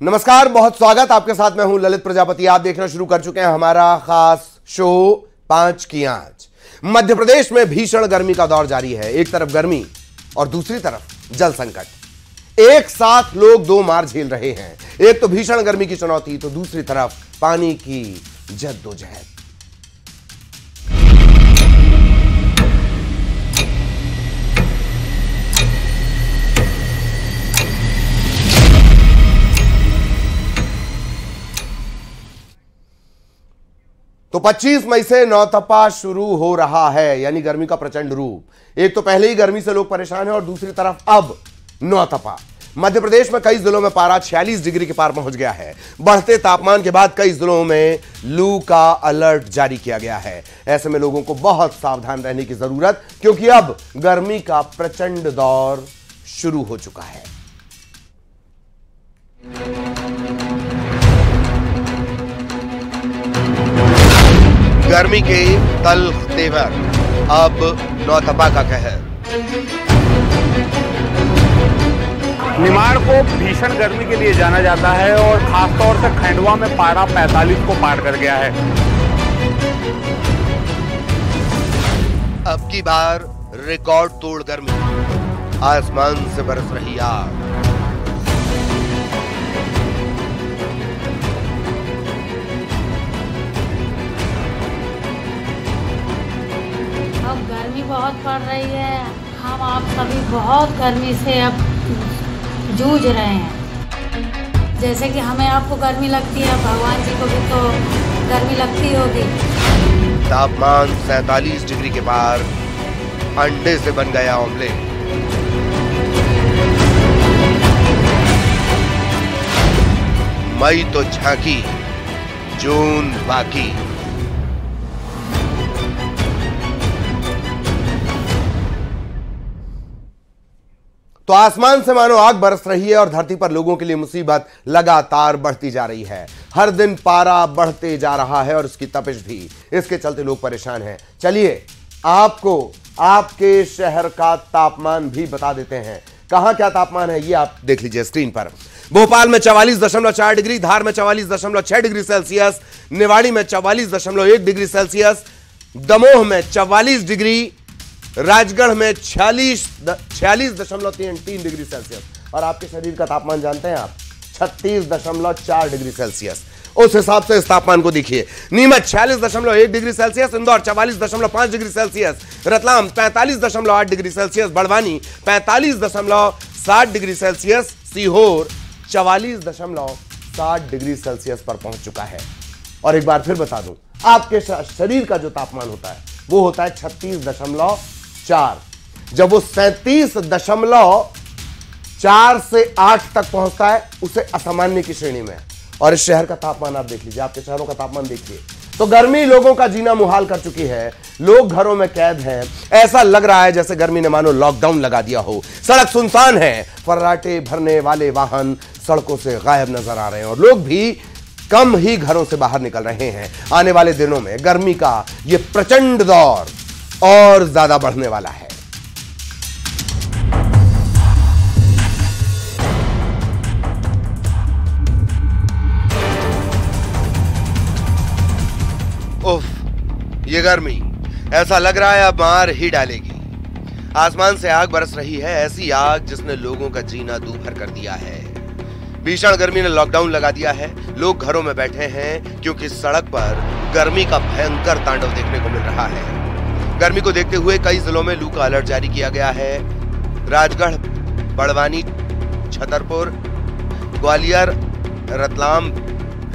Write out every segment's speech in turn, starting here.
नमस्कार, बहुत स्वागत। आपके साथ मैं हूं ललित प्रजापति। आप देखना शुरू कर चुके हैं हमारा खास शो 5 की आंच। मध्य प्रदेश में भीषण गर्मी का दौर जारी है। एक तरफ गर्मी और दूसरी तरफ जल संकट। एक साथ लोग दो मार झेल रहे हैं। एक तो भीषण गर्मी की चुनौती, तो दूसरी तरफ पानी की जद्दोजहद। तो 25 मई से नौतपा शुरू हो रहा है, यानी गर्मी का प्रचंड रूप। एक तो पहले ही गर्मी से लोग परेशान हैं और दूसरी तरफ अब नौतपा। मध्य प्रदेश में कई जिलों में पारा 46 डिग्री के पार पहुंच गया है। बढ़ते तापमान के बाद कई जिलों में लू का अलर्ट जारी किया गया है। ऐसे में लोगों को बहुत सावधान रहने की जरूरत, क्योंकि अब गर्मी का प्रचंड दौर शुरू हो चुका है। गर्मी के तल्ख तेवर, अब नौतपा का कहर। निमाड़ को भीषण गर्मी के लिए जाना जाता है और खासतौर से खंडवा में पारा 45 को पार कर गया है। अब की बार रिकॉर्ड तोड़ गर्मी, आसमान से बरस रही आग। अब गर्मी बहुत पड़ रही है। हम आप सभी बहुत गर्मी से अब जूझ रहे हैं। जैसे कि हमें आपको गर्मी लगती है, भगवान जी को भी तो गर्मी लगती होगी। तापमान 47 डिग्री के पार, अंडे से बन गया ऑमलेट। मई तो झांकी, जून बाकी। तो आसमान से मानो आग बरस रही है और धरती पर लोगों के लिए मुसीबत लगातार बढ़ती जा रही है। हर दिन पारा बढ़ते जा रहा है और उसकी तपिश भी। इसके चलते लोग परेशान हैं। चलिए आपको आपके शहर का तापमान भी बता देते हैं। कहां क्या तापमान है ये आप देख लीजिए स्क्रीन पर। भोपाल में 44.4 डिग्री, धार में 44.6 डिग्री सेल्सियस, निवाड़ी में 44.1 डिग्री सेल्सियस, दमोह में 44 डिग्री, राजगढ़ में 46.3 डिग्री सेल्सियस। और आपके शरीर का तापमान जानते हैं आप? 36.4 डिग्री सेल्सियस। उस हिसाब से इस तापमान को देखिए। Neemuch 46.1 degree Celsius, Indore 44.5 degree Celsius, Ratlam 45.8 degree Celsius, Barwani 45.7 degree Celsius, Sehore 44.7 degree Celsius पर पहुंच चुका है। और एक बार फिर बता दूं, आपके शरीर का जो तापमान होता है वो होता है 36.4। जब वो 37.4 से 8 तक पहुंचता है, उसे असामान्य की श्रेणी में। और इस शहर का तापमान आप देख लीजिए, आपके शहरों का तापमान देखिए। तो गर्मी लोगों का जीना मुहाल कर चुकी है। लोग घरों में कैद हैं। ऐसा लग रहा है जैसे गर्मी ने मानो लॉकडाउन लगा दिया हो। सड़क सुनसान है, फर्राटे भरने वाले वाहन सड़कों से गायब नजर आ रहे हैं और लोग भी कम ही घरों से बाहर निकल रहे हैं। आने वाले दिनों में गर्मी का यह प्रचंड दौर और ज्यादा बढ़ने वाला है। उफ, ये गर्मी ऐसा लग रहा है अब मार ही डालेगी। आसमान से आग बरस रही है, ऐसी आग जिसने लोगों का जीना दूभर कर दिया है। भीषण गर्मी ने लॉकडाउन लगा दिया है। लोग घरों में बैठे हैं क्योंकि सड़क पर गर्मी का भयंकर तांडव देखने को मिल रहा है। गर्मी को देखते हुए कई जिलों में लू का अलर्ट जारी किया गया है। राजगढ़, बड़वानी, छतरपुर, ग्वालियर, रतलाम,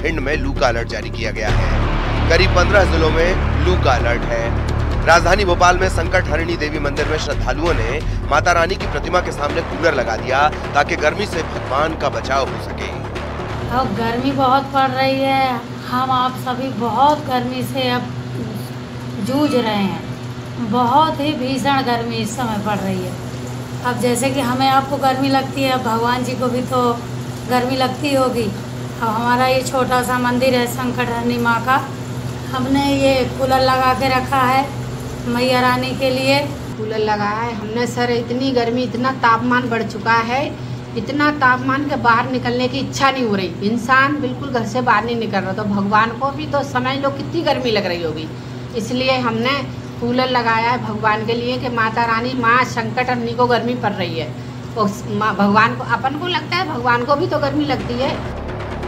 भिंड में लू का अलर्ट जारी किया गया है। करीब 15 जिलों में लू का अलर्ट है। राजधानी भोपाल में संकट हरिणी देवी मंदिर में श्रद्धालुओं ने माता रानी की प्रतिमा के सामने कूलर लगा दिया ताकि गर्मी से भगवान का बचाव हो सके। अब गर्मी बहुत पड़ रही है। हम आप सभी बहुत गर्मी से अब जूझ रहे हैं। बहुत ही भीषण गर्मी इस समय पड़ रही है। अब जैसे कि हमें आपको गर्मी लगती है, भगवान जी को भी तो गर्मी लगती होगी। अब हमारा ये छोटा सा मंदिर है संकट हरिणी माँ का, हमने ये कूलर लगा के रखा है मैया रानी के लिए। कूलर लगा है हमने। सर इतनी गर्मी, इतना तापमान बढ़ चुका है, इतना तापमान के बाहर निकलने की इच्छा नहीं हो रही, इंसान बिल्कुल घर से बाहर नहीं निकल रहा। तो भगवान को भी तो समझ लो कितनी गर्मी लग रही होगी, इसलिए हमने कूलर लगाया है भगवान के लिए कि माता रानी माँ संकट हरनी को गर्मी पड़ रही है। तो भगवान को, अपन को लगता है भगवान को भी तो गर्मी लगती है।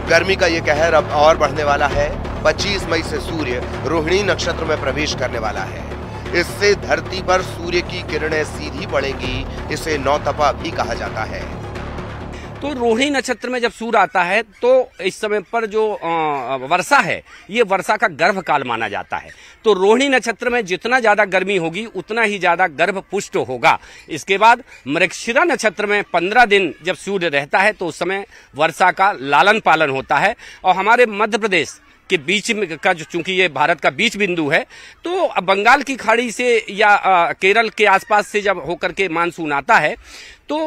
गर्मी का ये कहर अब और बढ़ने वाला है। 25 मई से सूर्य रोहिणी नक्षत्र में प्रवेश करने वाला है। इससे धरती पर सूर्य की किरणें सीधी पड़ेंगी। इसे नौतपा भी कहा जाता है। तो रोहिणी नक्षत्र में जब सूर्य आता है तो इस समय पर जो वर्षा है, ये वर्षा का गर्भकाल माना जाता है। तो रोहिणी नक्षत्र में जितना ज्यादा गर्मी होगी उतना ही ज्यादा गर्भ पुष्ट होगा। इसके बाद मृगशिरा नक्षत्र में 15 दिन जब सूर्य रहता है तो उस समय वर्षा का लालन पालन होता है। और हमारे मध्य प्रदेश के बीच में का जो, चूंकि ये भारत का बीच बिंदु है, तो बंगाल की खाड़ी से या केरल के आसपास से जब होकर के मानसून आता है तो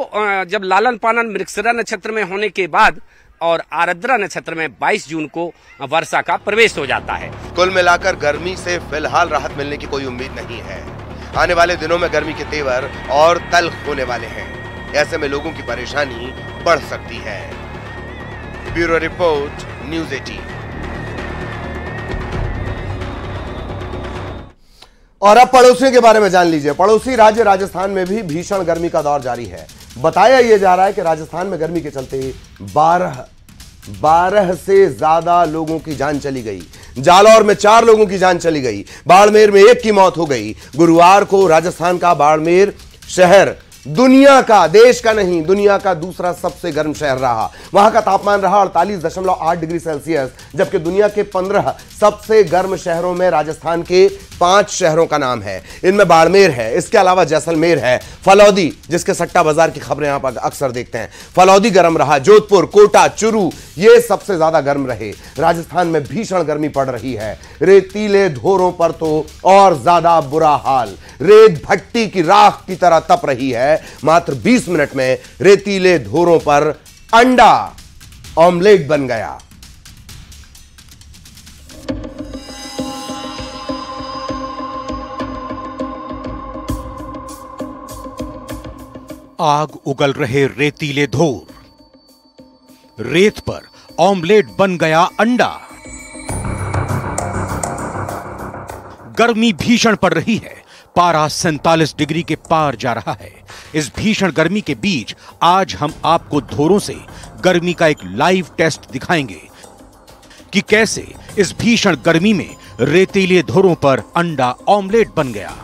जब लालन पालन मृगशिरा नक्षत्र में होने के बाद और आर्द्रा नक्षत्र में 22 जून को वर्षा का प्रवेश हो जाता है। कुल मिलाकर गर्मी से फिलहाल राहत मिलने की कोई उम्मीद नहीं है। आने वाले दिनों में गर्मी के तेवर और तल्ख होने वाले हैं। ऐसे में लोगों की परेशानी बढ़ सकती है। Bureau report, news 18। और अब पड़ोसियों के बारे में जान लीजिए। पड़ोसी राज्य राजस्थान में भी भीषण गर्मी का दौर जारी है। बताया यह जा रहा है कि राजस्थान में गर्मी के चलते 12 से ज्यादा लोगों की जान चली गई। जालौर में 4 लोगों की जान चली गई। बाड़मेर में 1 की मौत हो गई। गुरुवार को राजस्थान का बाड़मेर शहर दुनिया का, देश का नहीं, दुनिया का दूसरा सबसे गर्म शहर रहा। वहां का तापमान रहा 48.8 डिग्री सेल्सियस, जबकि दुनिया के 15 सबसे गर्म शहरों में राजस्थान के 5 शहरों का नाम है। इनमें बाड़मेर है, इसके अलावा जैसलमेर है, फलौदी, जिसके सट्टा बाजार की खबरें यहां पर अक्सर देखते हैं, फलौदी गर्म रहा, जोधपुर, कोटा, चुरू ये सबसे ज्यादा गर्म रहे। राजस्थान में भीषण गर्मी पड़ रही है। रेतीले धोरों पर तो और ज्यादा बुरा हाल। रेत भट्टी की राख की तरह तप रही है। मात्र 20 मिनट में रेतीले धोरों पर अंडा ऑमलेट बन गया। आग उगल रहे रेतीले धोर, रेत पर ऑमलेट बन गया अंडा। गर्मी भीषण पड़ रही है। पारा 47 डिग्री के पार जा रहा है। इस भीषण गर्मी के बीच आज हम आपको धोरों से गर्मी का एक लाइव टेस्ट दिखाएंगे कि कैसे इस भीषण गर्मी में रेतीले धोरों पर अंडा ऑमलेट बन गया।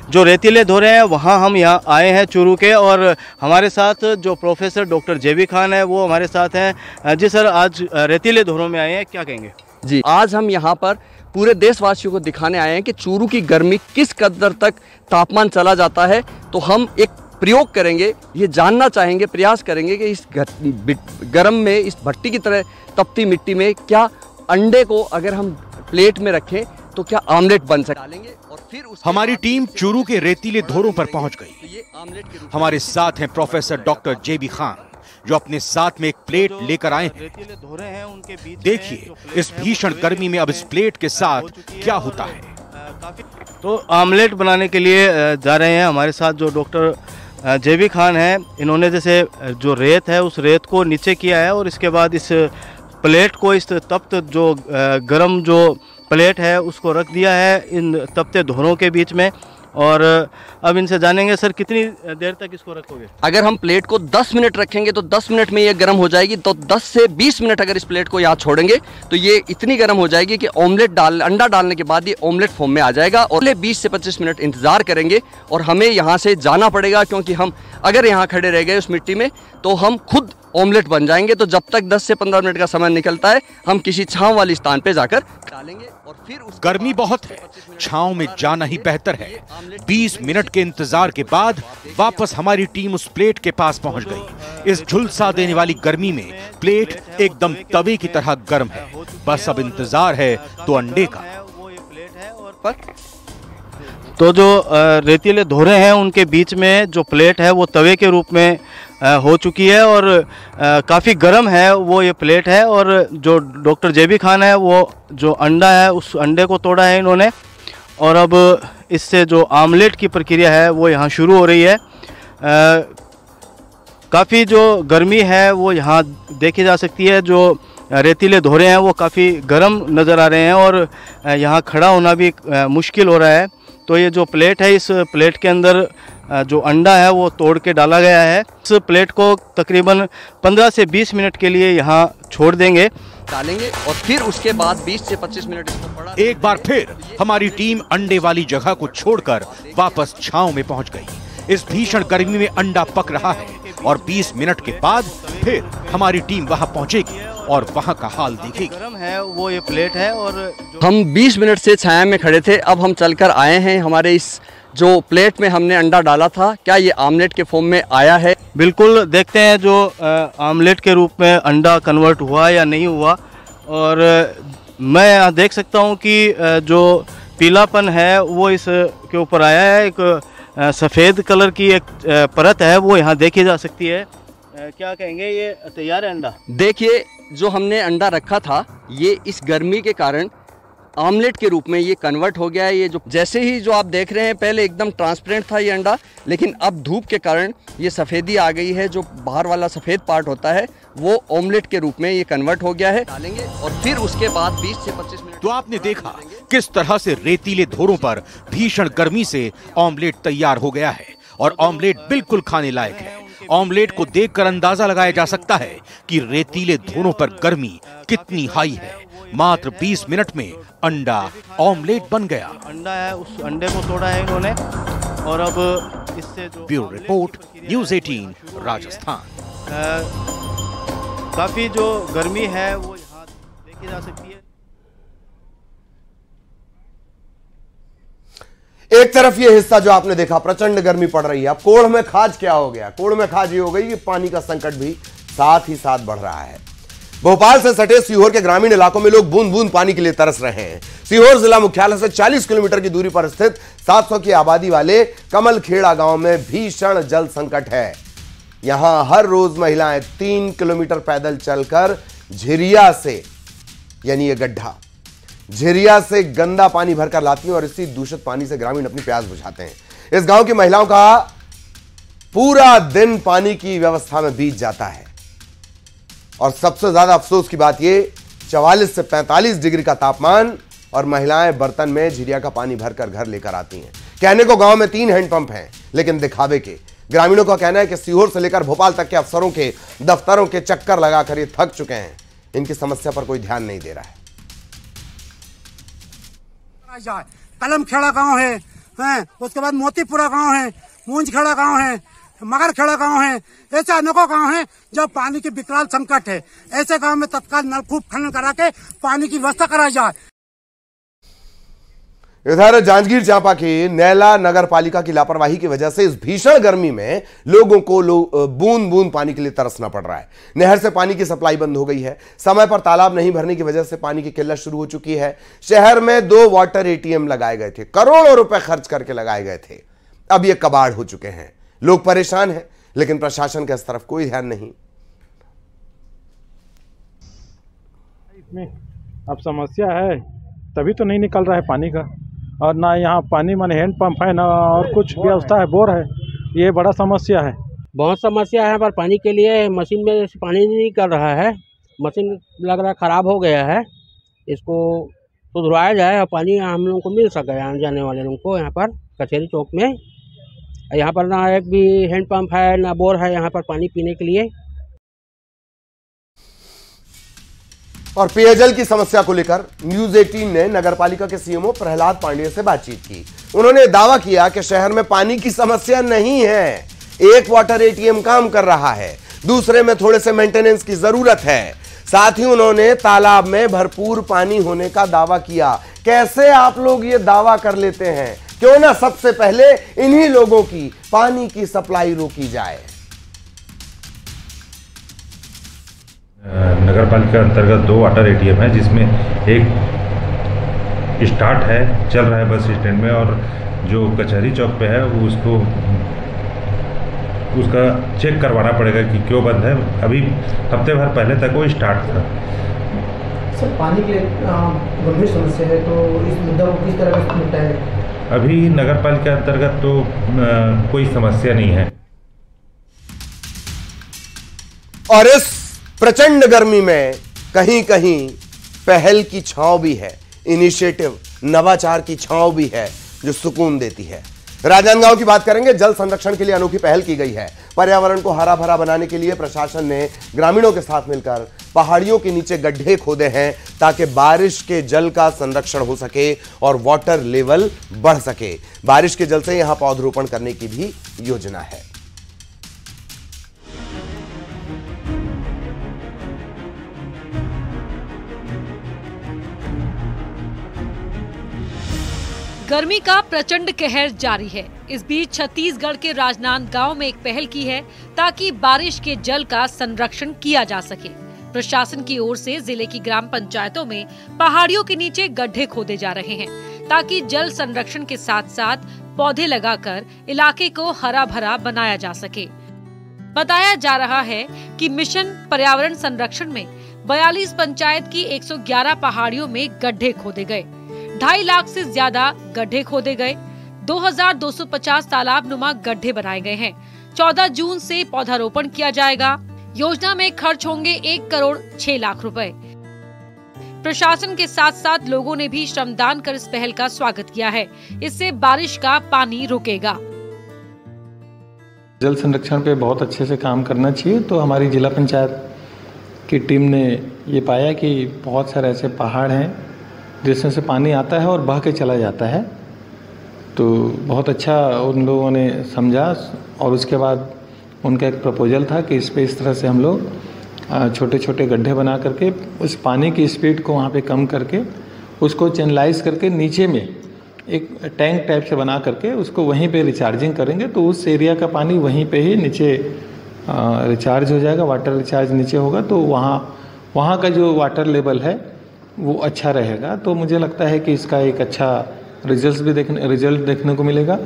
जो रेतीले धोरे हैं वहाँ हम यहाँ आए हैं चूरू के, और हमारे साथ जो प्रोफेसर डॉक्टर जेबी खान है वो हमारे साथ हैं। जी सर, आज रेतीले धोरों में आए हैं, क्या कहेंगे? जी, आज हम यहाँ पर पूरे देशवासियों को दिखाने आए हैं कि चूरू की गर्मी किस कदर तक तापमान चला जाता है। तो हम एक प्रयोग करेंगे, ये जानना चाहेंगे, प्रयास करेंगे कि इस गर्म में, इस भट्टी की तरह तपती मिट्टी में क्या अंडे को अगर हम प्लेट में रखें तो क्या आमलेट बन सकता है। और फिर हमारी टीम चूरू के रेतीले धोरों पर पहुंच गई। हमारे साथ हैं प्रोफेसर डॉक्टर जेबी खान, जो अपने साथ में एक प्लेट लेकर आए हैं। देखिए इस भीषण गर्मी में अब इस प्लेट के साथ क्या होता है। तो आमलेट बनाने के लिए जा रहे हैं। हमारे साथ जो डॉक्टर जेबी खान हैं, इन्होंने जैसे जो रेत है उस रेत को नीचे किया है और इसके बाद इस प्लेट को, इस तप्त जो गर्म जो प्लेट है उसको रख दिया है इन तपते धोरों के बीच में। और अब इनसे जानेंगे सर कितनी देर तक इसको रखोगे? अगर हम प्लेट को 10 मिनट रखेंगे तो 10 मिनट में ये गर्म हो जाएगी। तो 10 से 20 मिनट अगर इस प्लेट को यहाँ छोड़ेंगे तो ये इतनी गर्म हो जाएगी कि अंडा डालने के बाद ये ऑमलेट फॉर्म में आ जाएगा। और 20 से 25 मिनट इंतजार करेंगे और हमें यहाँ से जाना पड़ेगा, क्योंकि हम अगर यहाँ खड़े रह गए उस मिट्टी में तो हम खुद ऑमलेट बन जाएंगे। तो जब तक 10 से 15 मिनट का समय निकलता है हम किसी छांव वाली स्थान पे जाकर डालेंगे। और फिर गर्मी बहुत है, छांव में जाना ही बेहतर है। 20 मिनट के इंतजार के बाद वापस हमारी टीम उस प्लेट के पास पहुंच गई। इस झुलसा देने वाली गर्मी में प्लेट एकदम तवे की तरह गर्म है। बस अब इंतजार है तो अंडे का। तो जो रेतीले धोरे हैं उनके बीच में जो प्लेट है वो तवे के रूप में हो चुकी है और काफ़ी गर्म है वो ये प्लेट है। और जो डॉक्टर जेबी खान है वो जो अंडा है उस अंडे को तोड़ा है इन्होंने, और अब इससे जो आमलेट की प्रक्रिया है वो यहाँ शुरू हो रही है। काफ़ी जो गर्मी है वो यहाँ देखी जा सकती है। जो रेतीले धोरे हैं वो काफ़ी गर्म नज़र आ रहे हैं और यहाँ खड़ा होना भी मुश्किल हो रहा है। तो ये जो प्लेट है, इस प्लेट के अंदर जो अंडा है वो तोड़ के डाला गया है। इस प्लेट को तकरीबन 15 से 20 मिनट के लिए यहाँ छोड़ देंगे, डालेंगे और फिर उसके बाद 20 से 25 मिनट इसको पड़ा। एक बार फिर हमारी टीम अंडे वाली जगह को छोड़कर वापस छांव में पहुंच गई। इस भीषण गर्मी में अंडा पक रहा है और 20 मिनट के बाद फिर हमारी टीम वहां पहुंचेगी और वहां का हाल देखेगी। गर्म है वो ये प्लेट है और हम 20 मिनट से छाया में खड़े थे, अब हम चलकर आए हैं। हमारे इस जो प्लेट में हमने अंडा डाला था, क्या ये आमलेट के फॉर्म में आया है? बिल्कुल देखते हैं जो आमलेट के रूप में अंडा कन्वर्ट हुआ या नहीं हुआ। और मैं यहाँ देख सकता हूँ कि जो पीलापन है वो इस के ऊपर आया है। एक सफ़ेद कलर की एक परत है वो यहाँ देखी जा सकती है। क्या कहेंगे, ये तैयार है अंडा? देखिए, जो हमने अंडा रखा था ये इस गर्मी के कारण आमलेट के रूप में ये कन्वर्ट हो गया है। ये जो जैसे ही जो आप देख रहे हैं, पहले एकदम ट्रांसपेरेंट था ये अंडा, लेकिन अब धूप के कारण ये सफ़ेदी आ गई है। जो बाहर वाला सफ़ेद पार्ट होता है वो ऑमलेट के रूप में ये कन्वर्ट हो गया है। डालेंगे और फिर उसके बाद 20 से 25 मिनट। तो आपने देखा किस तरह से रेतीले धोरों पर भीषण गर्मी से ऑमलेट तैयार हो गया है और ऑमलेट बिल्कुल खाने लायक है। ऑमलेट को देखकर अंदाजा लगाया जा सकता है कि रेतीले धोरों पर गर्मी कितनी हाई है। मात्र 20 मिनट में अंडा ऑमलेट बन गया। अंडा है, उस अंडे को तोड़ा है इन्होंने और अब इससे जो ब्यूरो रिपोर्ट, न्यूज़ 18 राजस्थान। काफ़ी जो गर्मी है वो यहाँ देखी जा सकती है। एक तरफ ये हिस्सा जो आपने देखा, प्रचंड गर्मी पड़ रही है। अब कोढ़ में खाज क्या हो गया? कोढ़ में खाज ये हो गई कि पानी का संकट भी साथ ही साथ बढ़ रहा है। भोपाल से सटे सीहोर के ग्रामीण इलाकों में लोग बूंद बूंद पानी के लिए तरस रहे हैं। सीहोर जिला मुख्यालय से 40 किलोमीटर की दूरी पर स्थित 700 की आबादी वाले कमलखेड़ा गांव में भीषण जल संकट है। यहां हर रोज महिलाएं 3 किलोमीटर पैदल चलकर झिरिया से, यानी ये गड्ढा, झिरिया से गंदा पानी भरकर लाती हैं और इसी दूषित पानी से ग्रामीण अपनी प्यास बुझाते हैं। इस गांव की महिलाओं का पूरा दिन पानी की व्यवस्था में बीत जाता है और सबसे ज्यादा अफसोस की बात ये, 44 से 45 डिग्री का तापमान और महिलाएं बर्तन में झिरिया का पानी भरकर घर लेकर आती हैं। कहने को गांव में 3 हैंडपंप हैं, लेकिन दिखावे के। ग्रामीणों का कहना है कि सीहोर से लेकर भोपाल तक के अफसरों के दफ्तरों के चक्कर लगाकर ये थक चुके हैं। इनकी समस्या पर कोई ध्यान नहीं दे रहा है। कलमखेड़ा गांव है, उसके बाद मोतीपुरा गांव है, मूंजखेड़ा गांव है, मगरखेड़ा गांव है। ऐसे अनेकों गांव हैं जब पानी की विकराल संकट है। ऐसे गांव में तत्काल नलकूप खनन करा के पानी की व्यवस्था कराई जाए। इधर जांजगीर चांपा की नैला नगर पालिका की लापरवाही की वजह से इस भीषण गर्मी में लोगों को बूंद बूंद पानी के लिए तरसना पड़ रहा है। नहर से पानी की सप्लाई बंद हो गई है। समय पर तालाब नहीं भरने की वजह से पानी की किल्लत शुरू हो चुकी है। शहर में 2 वाटर ATM लगाए गए थे, करोड़ों रुपए खर्च करके लगाए गए थे। अब ये कबाड़ हो चुके हैं। लोग परेशान हैं, लेकिन प्रशासन का इस तरफ कोई ध्यान नहीं। इसमें अब समस्या है, तभी तो नहीं निकल रहा है पानी का। और ना यहाँ पानी माने हैंड पंप है, ना और कुछ व्यवस्था है, बोर है। ये बड़ा समस्या है। बहुत समस्या है, पर पानी के लिए मशीन में पानी नहीं निकल रहा है। मशीन लग रहा है खराब हो गया है, इसको सुधरवाया जाए और पानी हम लोगों को मिल सके। आने जाने वाले लोगों को यहाँ पर कचहरी चौक में, यहाँ पर ना एक भी हैंड पंप है, ना बोर है यहाँ पर पानी पीने के लिए। और पेयजल की समस्या को लेकर न्यूज़ 18 ने नगरपालिका के सीएमओ प्रहलाद पांडेय से बातचीत की। उन्होंने दावा किया कि शहर में पानी की समस्या नहीं है। एक वाटर ATM काम कर रहा है, दूसरे में थोड़े से मेंटेनेंस की जरूरत है। साथ ही उन्होंने तालाब में भरपूर पानी होने का दावा किया। कैसे आप लोग ये दावा कर लेते हैं? क्यों ना सबसे पहले इन्हीं लोगों की पानी की सप्लाई रोकी जाए। नगर पालिका अंतर्गत 2 वाटर ATM है, जिसमें एक स्टार्ट है, चल रहा है बस स्टैंड में, और जो कचहरी चौक पे है वो उसका चेक करवाना पड़ेगा कि क्यों बंद है। अभी हफ्ते भर पहले तक वो स्टार्ट था। सर, पानी की गंभीर समस्या है, तो इस मुद्दा को किस तरह से निपटाएंगे? अभी नगर पालिका अंतर्गत तो कोई समस्या नहीं है। और इस प्रचंड गर्मी में कहीं कहीं पहल की छांव भी है, इनिशिएटिव, नवाचार की छांव भी है जो सुकून देती है। राजनांदगांव की बात करेंगे। जल संरक्षण के लिए अनोखी पहल की गई है। पर्यावरण को हरा भरा बनाने के लिए प्रशासन ने ग्रामीणों के साथ मिलकर पहाड़ियों के नीचे गड्ढे खोदे हैं ताकि बारिश के जल का संरक्षण हो सके और वाटर लेवल बढ़ सके। बारिश के जल से यहां पौधरोपण करने की भी योजना है। गर्मी का प्रचंड कहर जारी है। इस बीच छत्तीसगढ़ के राजनांदगांव में एक पहल की है ताकि बारिश के जल का संरक्षण किया जा सके। प्रशासन की ओर से जिले की ग्राम पंचायतों में पहाड़ियों के नीचे गड्ढे खोदे जा रहे हैं ताकि जल संरक्षण के साथ साथ पौधे लगाकर इलाके को हरा भरा बनाया जा सके। बताया जा रहा है कि मिशन पर्यावरण संरक्षण में 42 पंचायत की 111 पहाड़ियों में गड्ढे खोदे गए। 2.5 लाख से ज्यादा गड्ढे खोदे गए। 2250 तालाब नुमा गड्ढे बनाए गए हैं। 14 जून से पौधारोपण किया जाएगा। योजना में खर्च होंगे 1 करोड़ 6 लाख रुपए। प्रशासन के साथ साथ लोगों ने भी श्रमदान कर इस पहल का स्वागत किया है। इससे बारिश का पानी रुकेगा। जल संरक्षण पे बहुत अच्छे से काम करना चाहिए। तो हमारी जिला पंचायत की टीम ने ये पाया कि बहुत सारे ऐसे पहाड़ हैं जिसमें से पानी आता है और बह के चला जाता है। तो बहुत अच्छा उन लोगों ने समझा और उसके बाद उनका एक प्रपोजल था कि इस पे इस तरह से हम लोग छोटे छोटे गड्ढे बना करके उस पानी की स्पीड को वहाँ पे कम करके उसको चैनलाइज करके नीचे में एक टैंक टाइप से बना करके उसको वहीं पे रिचार्जिंग करेंगे। तो उस एरिया का पानी वहीं पे ही नीचे रिचार्ज हो जाएगा, वाटर रिचार्ज नीचे होगा। तो वहाँ का जो वाटर लेवल है वो अच्छा रहेगा। तो मुझे लगता है कि इसका एक अच्छा रिजल्ट देखने को मिलेगा।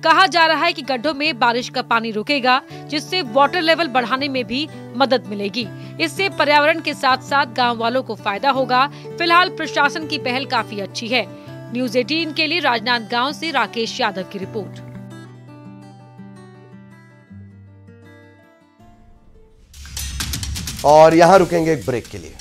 कहा जा रहा है कि गड्ढों में बारिश का पानी रुकेगा जिससे वाटर लेवल बढ़ाने में भी मदद मिलेगी। इससे पर्यावरण के साथ साथ गांव वालों को फायदा होगा। फिलहाल प्रशासन की पहल काफी अच्छी है। न्यूज़ 18 के लिए राजनांदगांव से राकेश यादव की रिपोर्ट। और यहां रुकेंगे एक ब्रेक के लिए।